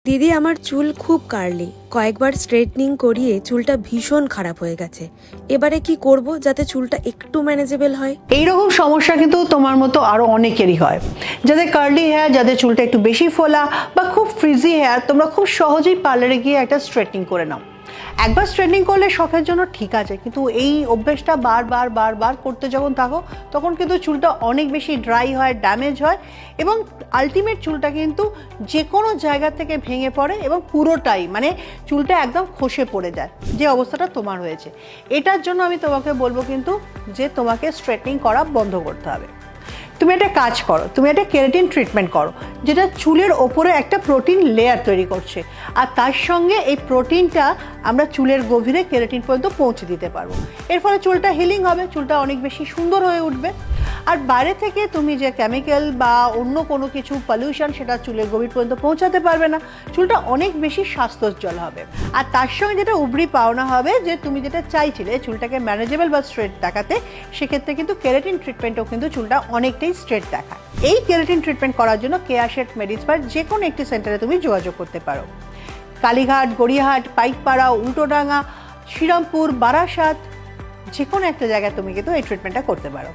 দিদি, আমার চুল খুব কার্লি, কয়েকবার স্ট্রেটনিং করিয়ে চুলটা ভীষণ খারাপ হয়ে গেছে। এবারে কি করব যাতে চুলটা একটু ম্যানেজেবল হয়? এইরকম সমস্যা কিন্তু তোমার মতো আরো অনেকেরই হয়, যাদের কার্লি হেয়ার, যাদের চুলটা একটু বেশি ফোলা বা খুব ফ্রিজি হেয়ার। তোমরা খুব সহজেই পার্লারে গিয়ে একটা স্ট্রেটনিং করে নাও। একবার স্ট্রেটনিং করলে শখের জন্য ঠিক আছে, কিন্তু এই অভ্যেসটা বারবার বারবার করতে যখন থাকো তখন কিন্তু চুলটা অনেক বেশি ড্রাই হয়, ড্যামেজ হয় এবং আলটিমেট চুলটা কিন্তু যে কোনো জায়গা থেকে ভেঙে পড়ে এবং পুরোটাই মানে চুলটা একদম খসে পড়ে যায়, যে অবস্থাটা তোমার হয়েছে। এটার জন্য আমি তোমাকে বলবো কিন্তু যে তোমাকে স্ট্রেটনিং করা বন্ধ করতে হবে। তুমি একটা কাজ করো, তুমি একটা কেরাটিন ট্রিটমেন্ট করো, যেটা চুলের ওপরে একটা প্রোটিন লেয়ার তৈরি করছে, আর তার সঙ্গে এই প্রোটিনটা আমরা চুলের গভীরে কেরাটিন পর্যন্ত পৌঁছে দিতে পারবো। এর ফলে চুলটা হিলিং হবে, চুলটা অনেক বেশি সুন্দর হয়ে উঠবে। আর বাইরে থেকে তুমি যে কেমিক্যাল বা অন্য কোনো কিছু পলিউশন সেটা চুলের গভীর পর্যন্ত পৌঁছাতে পারবে না। চুলটা অনেক বেশি স্বাস্থ্যোজ্জ্বল হবে। আর তার সঙ্গে যেটা উবরি পাওনা হবে, যে তুমি যেটা চাইছিলে চুলটাকে ম্যানেজেবল বা স্ট্রেট দেখাতে, সেক্ষেত্রে কিন্তু কেরাটিন ট্রিটমেন্টও কিন্তু চুলটা অনেকটাই স্ট্রেট দেখায়। এই কেরাটিন ট্রিটমেন্ট করার জন্য কেয়াশেট মেডিস্পার যে কোনো একটি সেন্টারে তুমি যোগাযোগ করতে পারো। কালীঘাট, গড়িয়াহাট, পাইকপাড়া, উল্টোডাঙ্গা, শ্রীরামপুর, বারাসাত, যে কোনো একটা জায়গায় তুমি কিন্তু এই ট্রিটমেন্টটা করতে পারো।